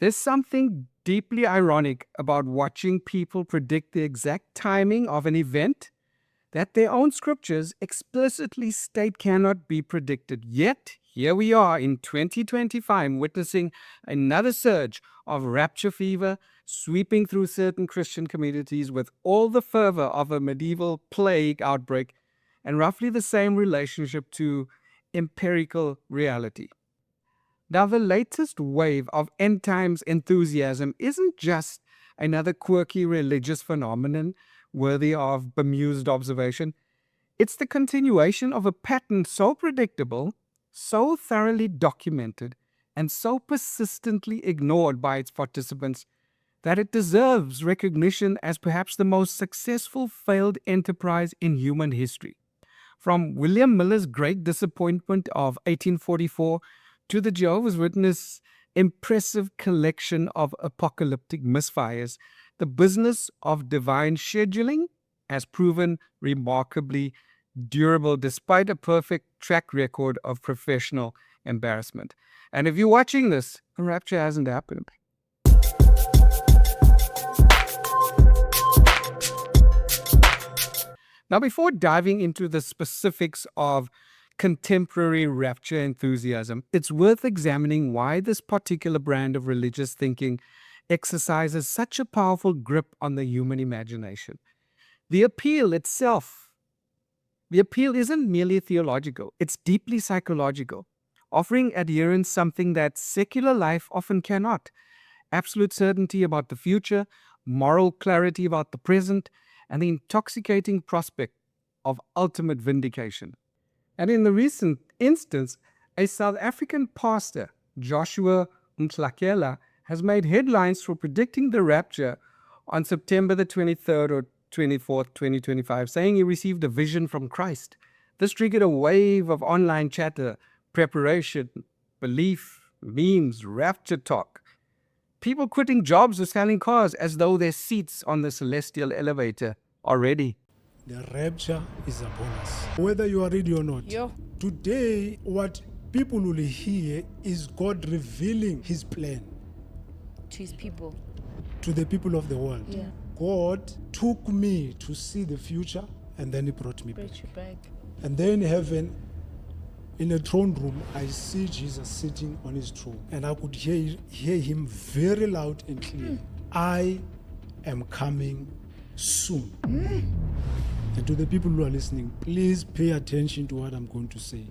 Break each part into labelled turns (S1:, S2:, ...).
S1: There's something deeply ironic about watching people predict the exact timing of an event that their own scriptures explicitly state cannot be predicted. Yet, here we are in 2025 witnessing another surge of rapture fever sweeping through certain Christian communities with all the fervor of a medieval plague outbreak and roughly the same relationship to empirical reality. Now, the latest wave of end times enthusiasm isn't just another quirky religious phenomenon worthy of bemused observation. It's the continuation of a pattern so predictable, so thoroughly documented, and so persistently ignored by its participants that it deserves recognition as perhaps the most successful failed enterprise in human history. From William Miller's Great Disappointment of 1844 to the Jehovah's Witness' impressive collection of apocalyptic misfires, the business of divine scheduling has proven remarkably durable despite a perfect track record of professional embarrassment. And if you're watching this, the rapture hasn't happened. Now, before diving into the specifics of contemporary rapture enthusiasm, it's worth examining why this particular brand of religious thinking exercises such a powerful grip on the human imagination. The appeal isn't merely theological, it's deeply psychological, offering adherents something that secular life often cannot: absolute certainty about the future, moral clarity about the present, and the intoxicating prospect of ultimate vindication. And in the recent instance, a South African pastor, Joshua Mtlakela, has made headlines for predicting the rapture on September the 23rd or 24th, 2025, saying he received a vision from Christ. This triggered a wave of online chatter, preparation, belief, memes, rapture talk. People quitting jobs or selling cars as though their seats on the celestial elevator are ready.
S2: The rapture is upon us, whether you are ready or not. Today, what people will hear is God revealing his plan
S3: to his people,
S2: to the people of the world.
S3: Yeah.
S2: God took me to see the future, and then he brought me back.
S3: brought you back.
S2: And then in heaven, in a throne room, I see Jesus sitting on his throne, and I could hear him very loud and clear. I am coming soon. And to the people who are listening, please pay attention to what I'm going to say.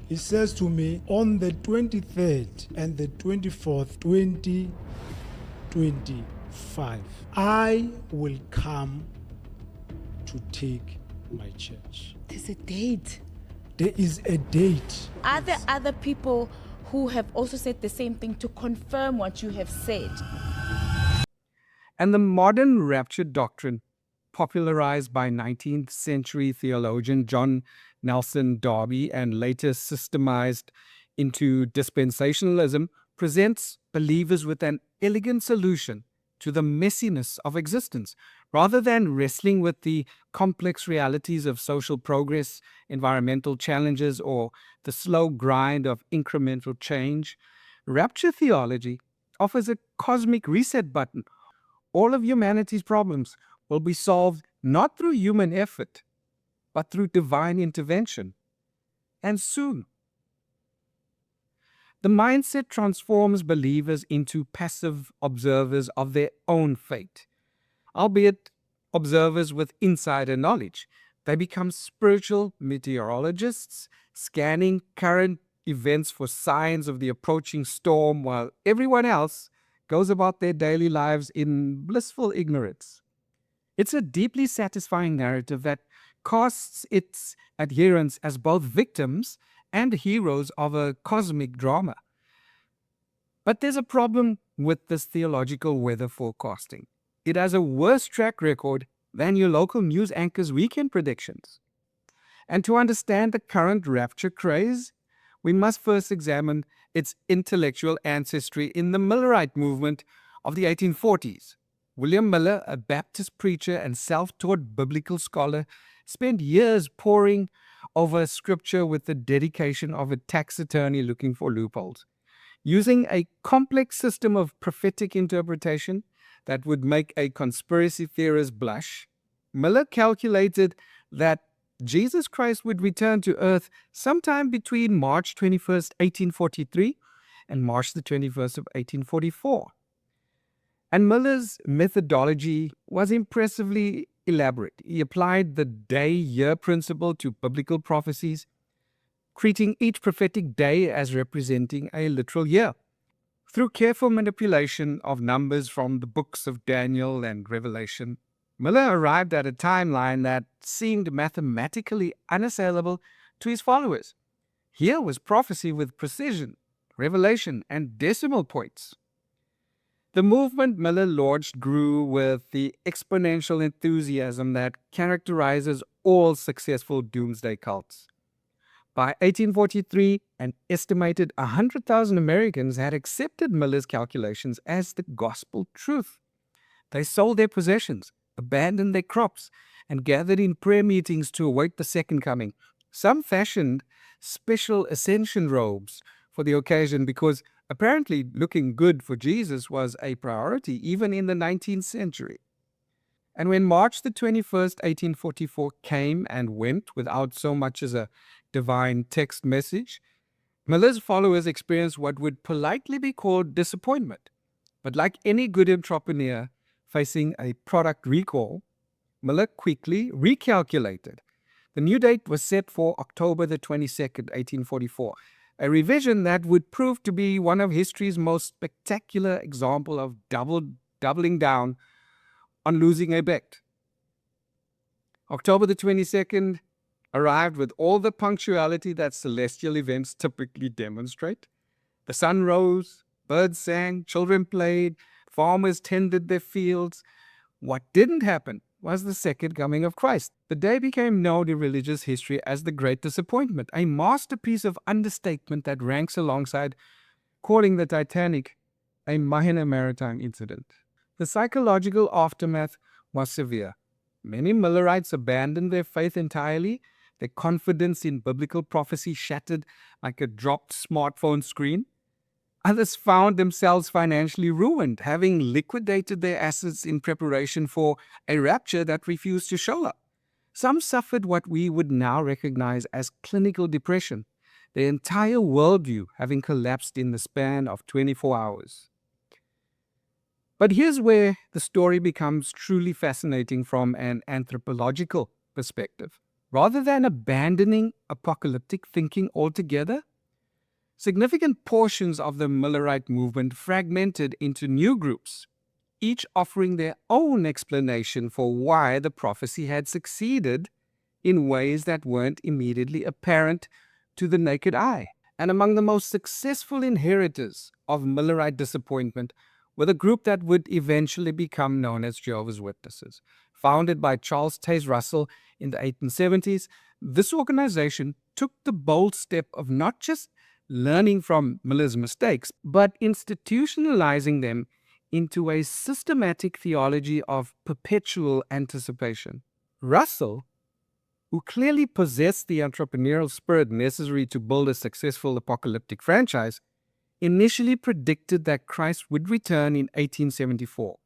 S2: He says to me, on the 23rd and the 24th, 2025, I will come to take my church.
S3: There's a date.
S2: There is a date.
S3: Are there other people who have also said the same thing to confirm what you have said?
S1: And the modern rapture doctrine, popularized by 19th century theologian John Nelson Darby and later systemized into dispensationalism, presents believers with an elegant solution to the messiness of existence. Rather than wrestling with the complex realities of social progress, environmental challenges, or the slow grind of incremental change, rapture theology offers a cosmic reset button. All of humanity's problems will be solved not through human effort, but through divine intervention. And soon. The mindset transforms believers into passive observers of their own fate. Albeit observers with insider knowledge, they become spiritual meteorologists, scanning current events for signs of the approaching storm while everyone else goes about their daily lives in blissful ignorance. It's a deeply satisfying narrative that casts its adherents as both victims and heroes of a cosmic drama. But there's a problem with this theological weather forecasting. It has a worse track record than your local news anchor's weekend predictions. And to understand the current rapture craze, we must first examine its intellectual ancestry in the Millerite movement of the 1840s. William Miller, a Baptist preacher and self-taught biblical scholar, spent years poring over scripture with the dedication of a tax attorney looking for loopholes. Using a complex system of prophetic interpretation that would make a conspiracy theorist blush, Miller calculated that Jesus Christ would return to earth sometime between March 21st, 1843 and March the 21st of 1844. And Miller's methodology was impressively elaborate. He applied the day-year principle to biblical prophecies, treating each prophetic day as representing a literal year. Through careful manipulation of numbers from the books of Daniel and Revelation, Miller arrived at a timeline that seemed mathematically unassailable to his followers. Here was prophecy with precision, revelation, and decimal points. The movement Miller launched grew with the exponential enthusiasm that characterizes all successful doomsday cults. By 1843, an estimated 100,000 Americans had accepted Miller's calculations as the gospel truth. They sold their possessions, abandoned their crops, and gathered in prayer meetings to await the second coming. Some fashioned special ascension robes for the occasion because apparently looking good for Jesus was a priority even in the 19th century. And when March the 21st, 1844 came and went without so much as a divine text message, Miller's followers experienced what would politely be called disappointment. But like any good entrepreneur facing a product recall, Miller quickly recalculated. The new date was set for October the 22nd, 1844, a revision that would prove to be one of history's most spectacular example of doubling down on losing a bet. October the 22nd arrived with all the punctuality that celestial events typically demonstrate. The sun rose, birds sang, children played, farmers tended their fields. What didn't happen was the second coming of Christ. The day became known in religious history as the Great Disappointment, a masterpiece of understatement that ranks alongside calling the Titanic a minor maritime incident. The psychological aftermath was severe. Many Millerites abandoned their faith entirely, their confidence in biblical prophecy shattered like a dropped smartphone screen. Others found themselves financially ruined, having liquidated their assets in preparation for a rapture that refused to show up. Some suffered what we would now recognize as clinical depression, their entire worldview having collapsed in the span of 24 hours. But here's where the story becomes truly fascinating from an anthropological perspective. Rather than abandoning apocalyptic thinking altogether, significant portions of the Millerite movement fragmented into new groups, each offering their own explanation for why the prophecy had succeeded in ways that weren't immediately apparent to the naked eye. And among the most successful inheritors of Millerite disappointment were the group that would eventually become known as Jehovah's Witnesses. Founded by Charles Taze Russell in the 1870s, this organization took the bold step of not just learning from Miller's mistakes, but institutionalizing them into a systematic theology of perpetual anticipation. Russell, who clearly possessed the entrepreneurial spirit necessary to build a successful apocalyptic franchise, initially predicted that Christ would return in 1874.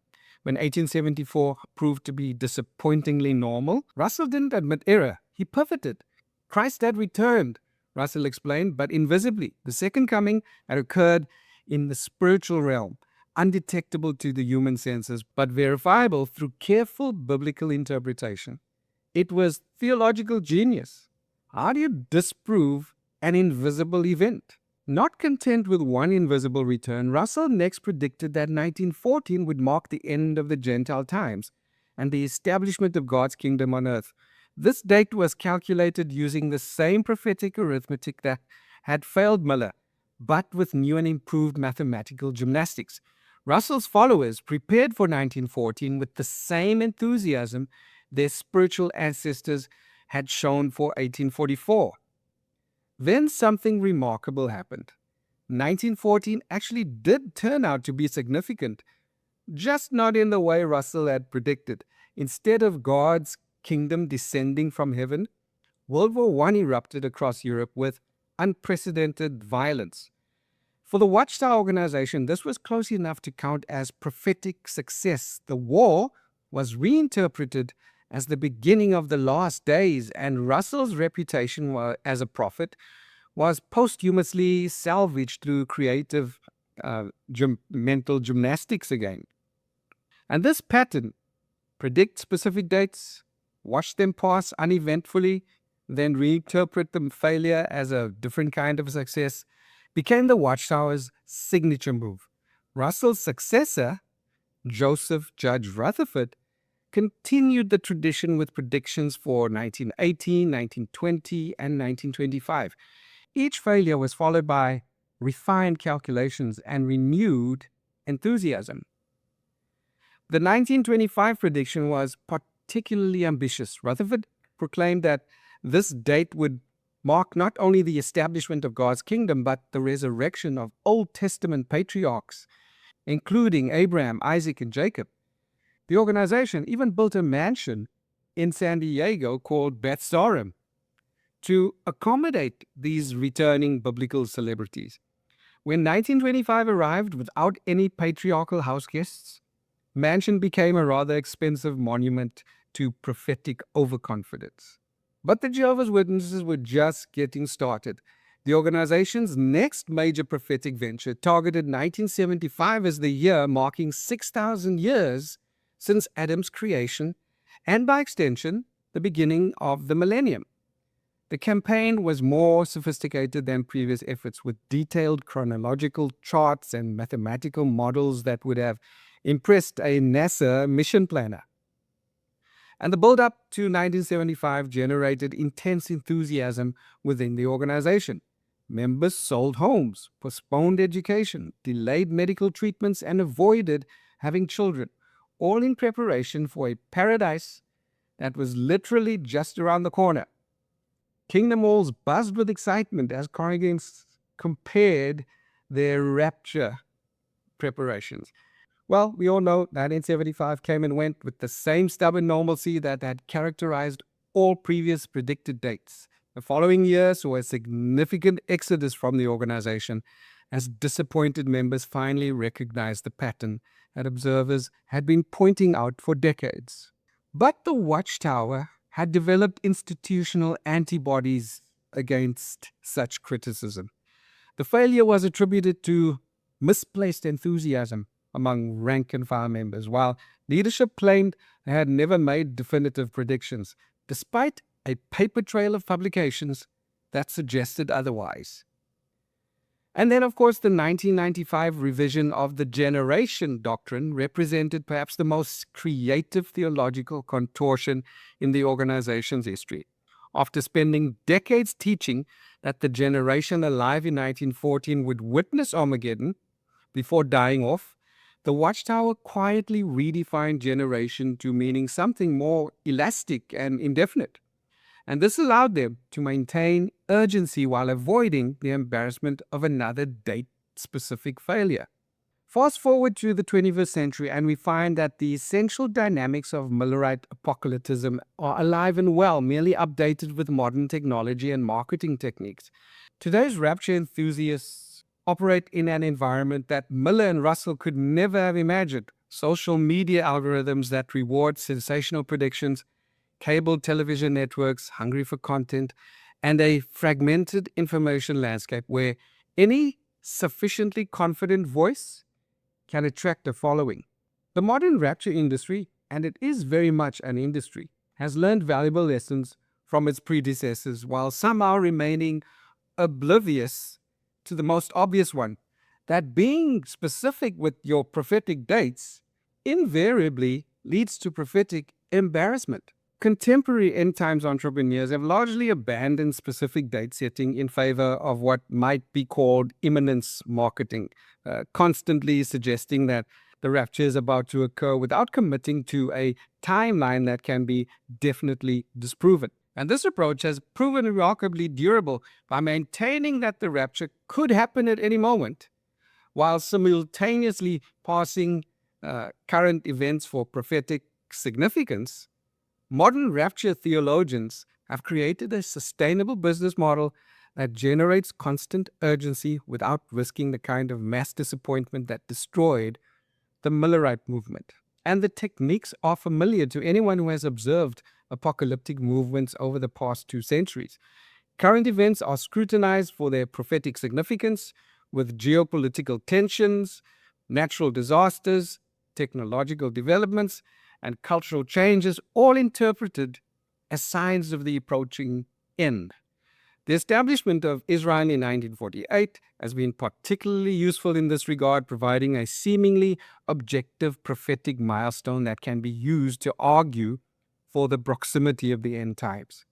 S1: When 1874 proved to be disappointingly normal, Russell didn't admit error. He pivoted. Christ had returned, Russell explained, but invisibly. The second coming had occurred in the spiritual realm, undetectable to the human senses, but verifiable through careful biblical interpretation. It was theological genius. How do you disprove an invisible event? Not content with one invisible return, Russell next predicted that 1914 would mark the end of the Gentile times and the establishment of God's kingdom on earth. This date was calculated using the same prophetic arithmetic that had failed Miller, but with new and improved mathematical gymnastics. Russell's followers prepared for 1914 with the same enthusiasm their spiritual ancestors had shown for 1844. Then something remarkable happened. 1914 actually did turn out to be significant, just not in the way Russell had predicted. Instead of God's kingdom descending from heaven, World War I erupted across Europe with unprecedented violence. For the Watchtower organization, this was close enough to count as prophetic success. The war was reinterpreted as the beginning of the last days, and Russell's reputation as a prophet was posthumously salvaged through creative mental gymnastics again. And this pattern, predict specific dates, watch them pass uneventfully, then reinterpret the failure as a different kind of success, became the Watchtower's signature move. Russell's successor, Joseph Judge Rutherford, continued the tradition with predictions for 1918, 1920, and 1925. Each failure was followed by refined calculations and renewed enthusiasm. The 1925 prediction was particularly ambitious. Rutherford proclaimed that this date would mark not only the establishment of God's kingdom, but the resurrection of Old Testament patriarchs, including Abraham, Isaac, and Jacob. The organization even built a mansion in San Diego called Beth Sarim to accommodate these returning biblical celebrities. When 1925 arrived without any patriarchal house guests, mansion became a rather expensive monument to prophetic overconfidence. But the Jehovah's Witnesses were just getting started. The organization's next major prophetic venture targeted 1975 as the year marking 6,000 years since Adam's creation, and by extension, the beginning of the millennium. The campaign was more sophisticated than previous efforts, with detailed chronological charts and mathematical models that would have impressed a NASA mission planner. And the build-up to 1975 generated intense enthusiasm within the organization. Members sold homes, postponed education, delayed medical treatments, and avoided having children, all in preparation for a paradise that was literally just around the corner. Kingdom halls buzzed with excitement as congregants compared their rapture preparations. Well, we all know 1975 came and went with the same stubborn normalcy that had characterized all previous predicted dates. The following year saw a significant exodus from the organization as disappointed members finally recognized the pattern that observers had been pointing out for decades. But the Watchtower had developed institutional antibodies against such criticism. The failure was attributed to misplaced enthusiasm among rank-and-file members, while leadership claimed they had never made definitive predictions, despite a paper trail of publications that suggested otherwise. And then, of course, the 1995 revision of the generation doctrine represented perhaps the most creative theological contortion in the organization's history. After spending decades teaching that the generation alive in 1914 would witness Armageddon before dying off, the Watchtower quietly redefined generation to meaning something more elastic and indefinite. And this allowed them to maintain urgency while avoiding the embarrassment of another date-specific failure. Fast forward to the 21st century, and we find that the essential dynamics of Millerite apocalypticism are alive and well, merely updated with modern technology and marketing techniques. Today's rapture enthusiasts operate in an environment that Miller and Russell could never have imagined. Social media algorithms that reward sensational predictions, cable television networks hungry for content, and a fragmented information landscape where any sufficiently confident voice can attract a following. The modern rapture industry, and it is very much an industry, has learned valuable lessons from its predecessors while somehow remaining oblivious to the most obvious one, that being specific with your prophetic dates invariably leads to prophetic embarrassment. Contemporary end times entrepreneurs have largely abandoned specific date setting in favor of what might be called imminence marketing, constantly suggesting that the rapture is about to occur without committing to a timeline that can be definitely disproven. And this approach has proven remarkably durable by maintaining that the rapture could happen at any moment, while simultaneously passing current events for prophetic significance. Modern rapture theologians have created a sustainable business model that generates constant urgency without risking the kind of mass disappointment that destroyed the Millerite movement. And the techniques are familiar to anyone who has observed apocalyptic movements over the past 2 centuries. Current events are scrutinized for their prophetic significance, with geopolitical tensions, natural disasters, technological developments, and cultural changes all interpreted as signs of the approaching end. The establishment of Israel in 1948 has been particularly useful in this regard, providing a seemingly objective prophetic milestone that can be used to argue for the proximity of the end times.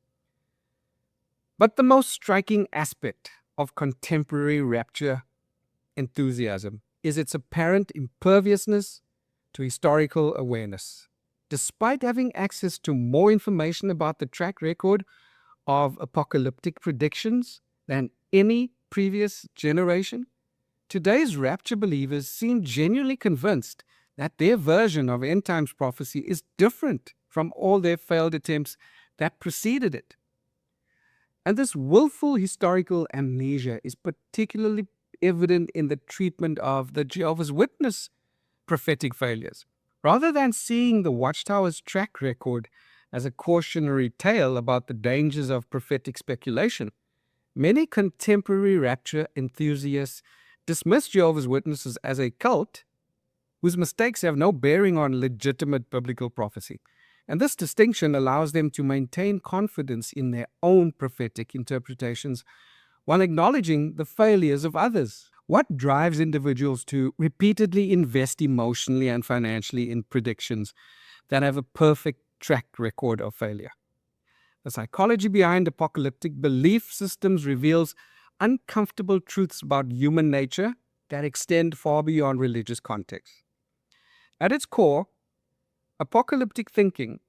S1: But the most striking aspect of contemporary rapture enthusiasm is its apparent imperviousness to historical awareness. Despite having access to more information about the track record of apocalyptic predictions than any previous generation, today's rapture believers seem genuinely convinced that their version of end times prophecy is different from all their failed attempts that preceded it. And this willful historical amnesia is particularly evident in the treatment of the Jehovah's Witness prophetic failures. Rather than seeing the Watchtower's track record as a cautionary tale about the dangers of prophetic speculation, many contemporary rapture enthusiasts dismiss Jehovah's Witnesses as a cult whose mistakes have no bearing on legitimate biblical prophecy. And this distinction allows them to maintain confidence in their own prophetic interpretations while acknowledging the failures of others. What drives individuals to repeatedly invest emotionally and financially in predictions that have a perfect track record of failure? The psychology behind apocalyptic belief systems reveals uncomfortable truths about human nature that extend far beyond religious context. At its core, apocalyptic thinking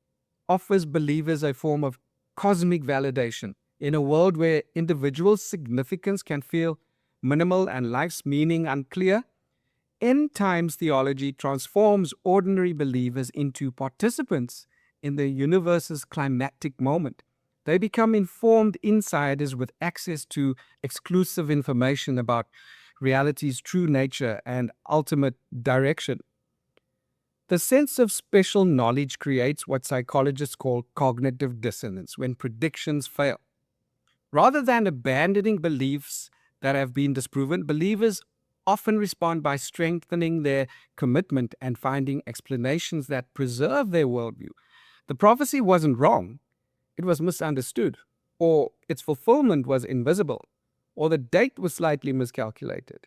S1: offers believers a form of cosmic validation in a world where individual significance can feel minimal and life's meaning unclear. End times theology transforms ordinary believers into participants in the universe's climactic moment. They become informed insiders with access to exclusive information about reality's true nature and ultimate direction. The sense of special knowledge creates what psychologists call cognitive dissonance when predictions fail. Rather than abandoning beliefs that have been disproven, believers often respond by strengthening their commitment and finding explanations that preserve their worldview. The prophecy wasn't wrong, it was misunderstood, or its fulfillment was invisible, or the date was slightly miscalculated.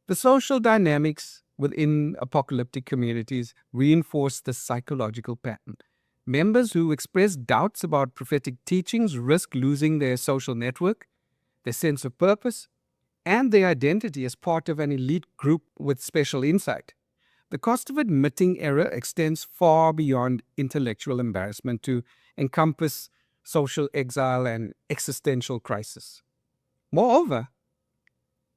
S1: The social dynamics within apocalyptic communities reinforce this psychological pattern. Members who express doubts about prophetic teachings risk losing their social network, their sense of purpose, and their identity as part of an elite group with special insight. The cost of admitting error extends far beyond intellectual embarrassment to encompass social exile and existential crisis. Moreover,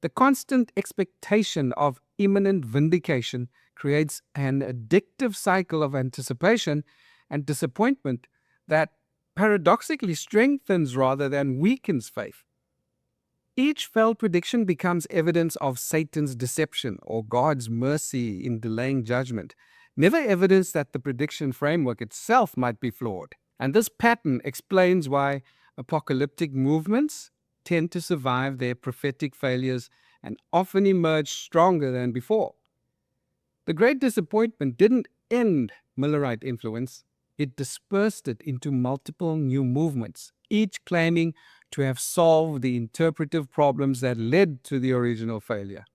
S1: the constant expectation of imminent vindication creates an addictive cycle of anticipation and disappointment that paradoxically strengthens rather than weakens faith. Each failed prediction becomes evidence of Satan's deception or God's mercy in delaying judgment, never evidence that the prediction framework itself might be flawed. And this pattern explains why apocalyptic movements tend to survive their prophetic failures and often emerge stronger than before. The Great Disappointment didn't end Millerite influence, it dispersed it into multiple new movements, each claiming to have solved the interpretive problems that led to the original failure.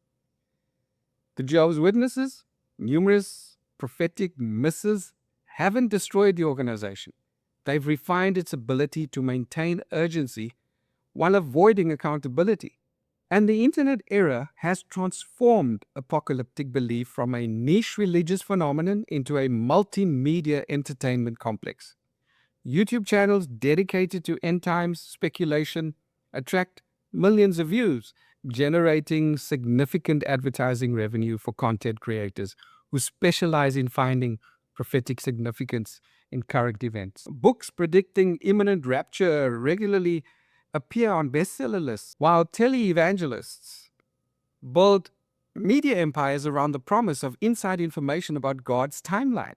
S1: The Jehovah's Witnesses, numerous prophetic misses, haven't destroyed the organization. They've refined its ability to maintain urgency while avoiding accountability. And the internet era has transformed apocalyptic belief from a niche religious phenomenon into a multimedia entertainment complex. YouTube channels dedicated to end times speculation attract millions of views, generating significant advertising revenue for content creators who specialize in finding prophetic significance in current events. Books predicting imminent rapture regularly appear on bestseller lists, while televangelists build media empires around the promise of inside information about God's timeline.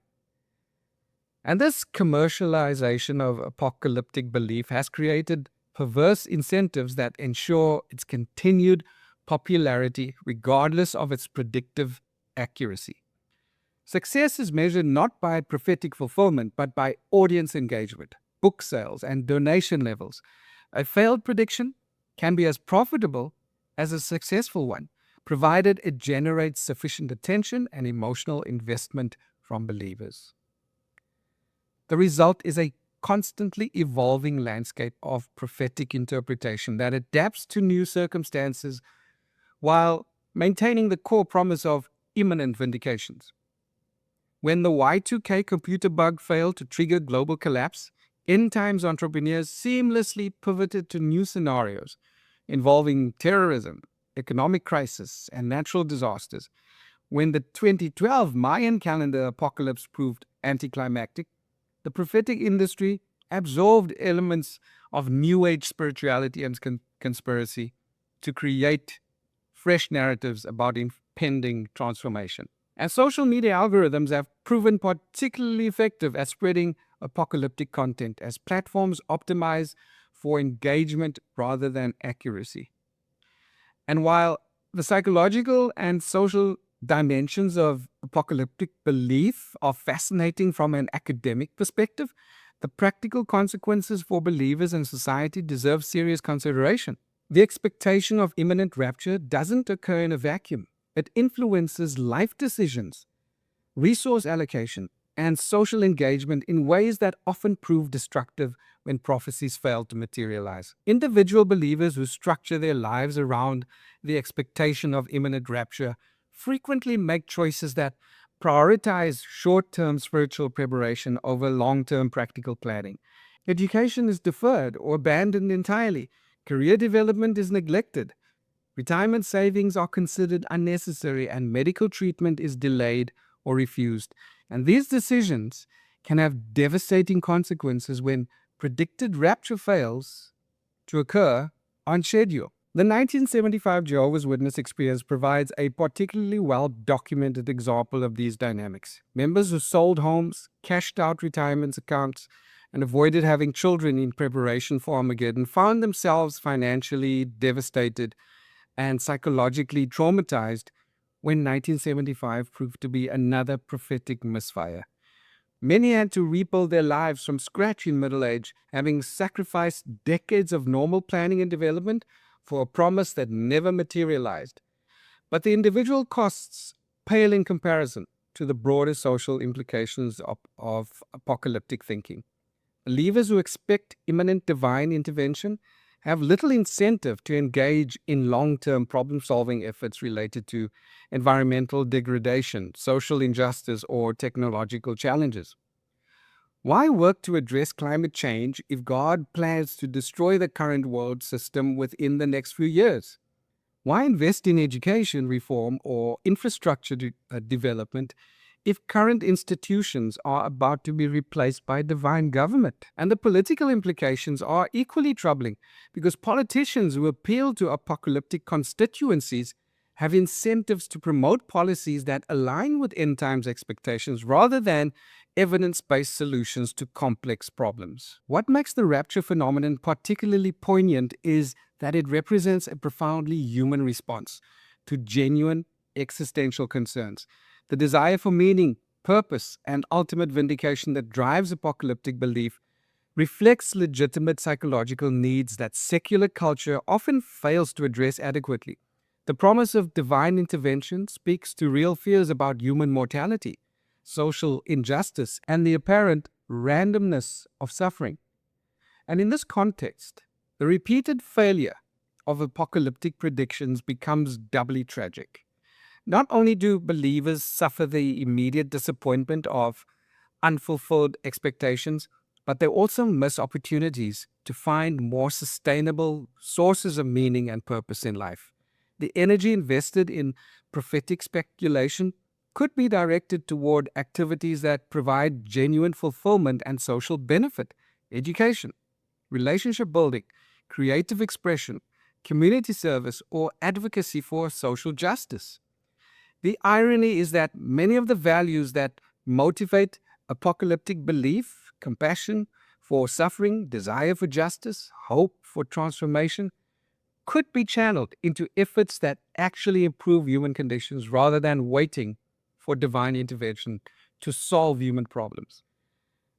S1: And this commercialization of apocalyptic belief has created perverse incentives that ensure its continued popularity regardless of its predictive accuracy. Success is measured not by prophetic fulfillment, but by audience engagement, book sales, and donation levels. A failed prediction can be as profitable as a successful one, provided it generates sufficient attention and emotional investment from believers. The result is a constantly evolving landscape of prophetic interpretation that adapts to new circumstances while maintaining the core promise of imminent vindications. When the Y2K computer bug failed to trigger global collapse, end times entrepreneurs seamlessly pivoted to new scenarios involving terrorism, economic crisis, and natural disasters. When the 2012 Mayan calendar apocalypse proved anticlimactic, the prophetic industry absorbed elements of New Age spirituality and conspiracy to create fresh narratives about impending transformation. And social media algorithms have proven particularly effective at spreading apocalyptic content as platforms optimize for engagement rather than accuracy. And while the psychological and social dimensions of apocalyptic belief are fascinating from an academic perspective, the practical consequences for believers and society deserve serious consideration. The expectation of imminent rapture doesn't occur in a vacuum. It influences life decisions, resource allocation, and social engagement in ways that often prove destructive when prophecies fail to materialize. Individual believers who structure their lives around the expectation of imminent rapture frequently make choices that prioritize short-term spiritual preparation over long-term practical planning. Education is deferred or abandoned entirely. Career development is neglected. Retirement savings are considered unnecessary, and medical treatment is delayed or refused. And these decisions can have devastating consequences when predicted rapture fails to occur on schedule. The 1975 Jehovah's Witness experience provides a particularly well-documented example of these dynamics. Members who sold homes, cashed out retirement accounts, and avoided having children in preparation for Armageddon found themselves financially devastated and psychologically traumatized when 1975 proved to be another prophetic misfire. Many had to rebuild their lives from scratch in middle age, having sacrificed decades of normal planning and development for a promise that never materialized. But the individual costs pale in comparison to the broader social implications of apocalyptic thinking. Believers who expect imminent divine intervention have little incentive to engage in long-term problem-solving efforts related to environmental degradation, social injustice, or technological challenges. Why work to address climate change if God plans to destroy the current world system within the next few years? Why invest in education reform or infrastructure development if current institutions are about to be replaced by divine government? And the political implications are equally troubling because politicians who appeal to apocalyptic constituencies have incentives to promote policies that align with end times expectations rather than evidence-based solutions to complex problems. What makes the rapture phenomenon particularly poignant is that it represents a profoundly human response to genuine existential concerns. The desire for meaning, purpose, and ultimate vindication that drives apocalyptic belief reflects legitimate psychological needs that secular culture often fails to address adequately. The promise of divine intervention speaks to real fears about human mortality, social injustice, and the apparent randomness of suffering. And in this context, the repeated failure of apocalyptic predictions becomes doubly tragic. Not only do believers suffer the immediate disappointment of unfulfilled expectations, but they also miss opportunities to find more sustainable sources of meaning and purpose in life. The energy invested in prophetic speculation could be directed toward activities that provide genuine fulfillment and social benefit, education, relationship building, creative expression, community service, or advocacy for social justice. The irony is that many of the values that motivate apocalyptic belief, compassion for suffering, desire for justice, hope for transformation, could be channeled into efforts that actually improve human conditions rather than waiting for divine intervention to solve human problems.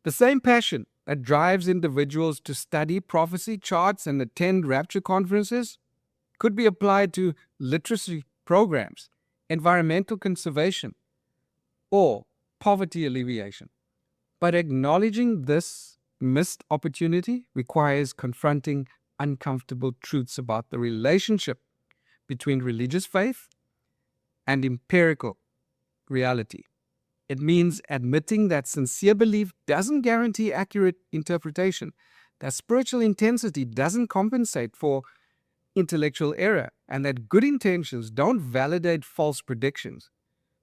S1: The same passion that drives individuals to study prophecy charts and attend rapture conferences could be applied to literacy programs, environmental conservation, or poverty alleviation. But acknowledging this missed opportunity requires confronting uncomfortable truths about the relationship between religious faith and empirical reality. It means admitting that sincere belief doesn't guarantee accurate interpretation, that spiritual intensity doesn't compensate for intellectual error, and that good intentions don't validate false predictions.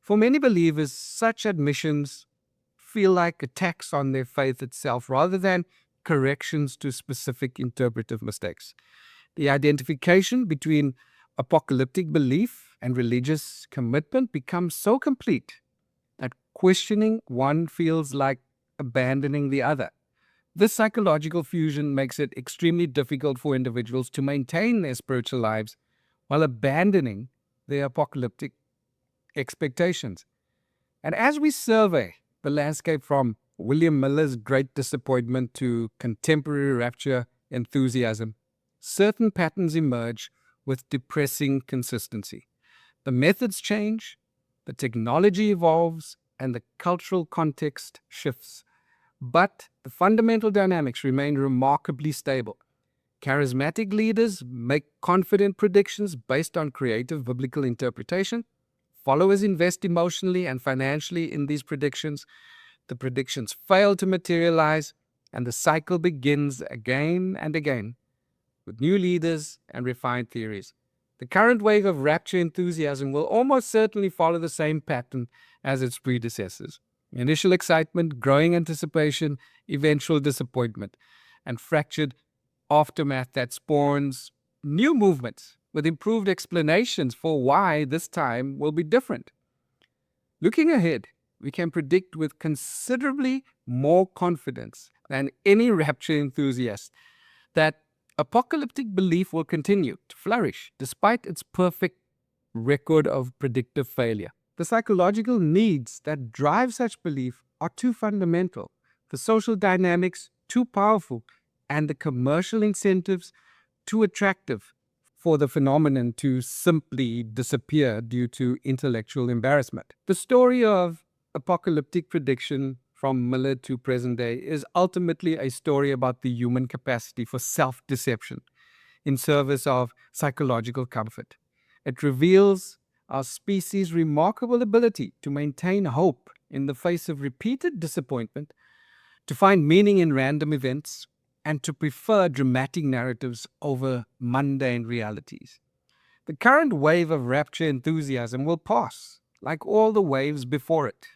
S1: For many believers, such admissions feel like attacks on their faith itself rather than corrections to specific interpretive mistakes. The identification between apocalyptic belief and religious commitment becomes so complete that questioning one feels like abandoning the other. This psychological fusion makes it extremely difficult for individuals to maintain their spiritual lives while abandoning their apocalyptic expectations. And as we survey the landscape from William Miller's Great Disappointment to contemporary rapture enthusiasm, certain patterns emerge with depressing consistency. The methods change, the technology evolves, and the cultural context shifts. But the fundamental dynamics remain remarkably stable. Charismatic leaders make confident predictions based on creative biblical interpretation. Followers invest emotionally and financially in these predictions. The predictions fail to materialize, and the cycle begins again and again with new leaders and refined theories. The current wave of rapture enthusiasm will almost certainly follow the same pattern as its predecessors. Initial excitement, growing anticipation, eventual disappointment, and fractured aftermath that spawns new movements with improved explanations for why this time will be different. Looking ahead, we can predict with considerably more confidence than any rapture enthusiast that apocalyptic belief will continue to flourish despite its perfect record of predictive failure. The psychological needs that drive such belief are too fundamental, the social dynamics too powerful, and the commercial incentives too attractive for the phenomenon to simply disappear due to intellectual embarrassment. The story of apocalyptic prediction from Miller to present day is ultimately a story about the human capacity for self-deception in service of psychological comfort. It reveals our species' remarkable ability to maintain hope in the face of repeated disappointment, to find meaning in random events, and to prefer dramatic narratives over mundane realities. The current wave of rapture enthusiasm will pass, like all the waves before it.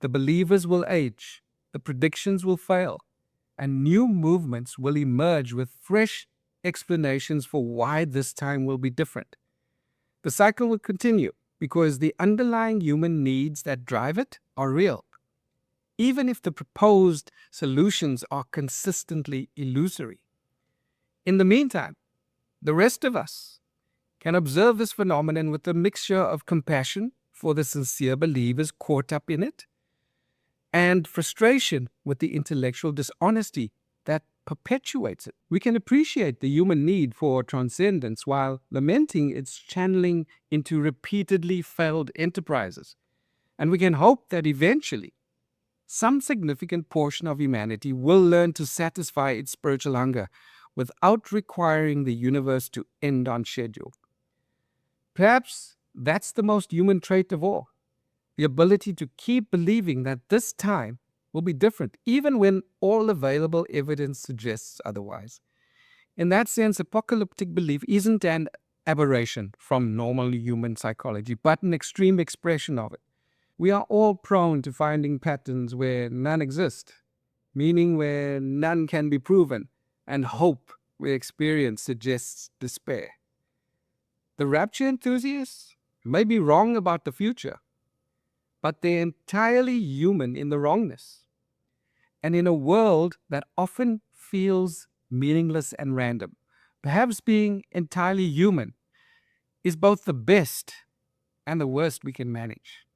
S1: The believers will age, the predictions will fail, and new movements will emerge with fresh explanations for why this time will be different. The cycle will continue because the underlying human needs that drive it are real, even if the proposed solutions are consistently illusory. In the meantime, the rest of us can observe this phenomenon with a mixture of compassion for the sincere believers caught up in it and frustration with the intellectual dishonesty that perpetuates it. We can appreciate the human need for transcendence while lamenting its channeling into repeatedly failed enterprises. And we can hope that eventually some significant portion of humanity will learn to satisfy its spiritual hunger without requiring the universe to end on schedule. Perhaps that's the most human trait of all, the ability to keep believing that this time will be different, even when all available evidence suggests otherwise. In that sense, apocalyptic belief isn't an aberration from normal human psychology, but an extreme expression of it. We are all prone to finding patterns where none exist, meaning where none can be proven, and hope we experience suggests despair. The rapture enthusiasts may be wrong about the future, but they're entirely human in the wrongness. And in a world that often feels meaningless and random, perhaps being entirely human is both the best and the worst we can manage.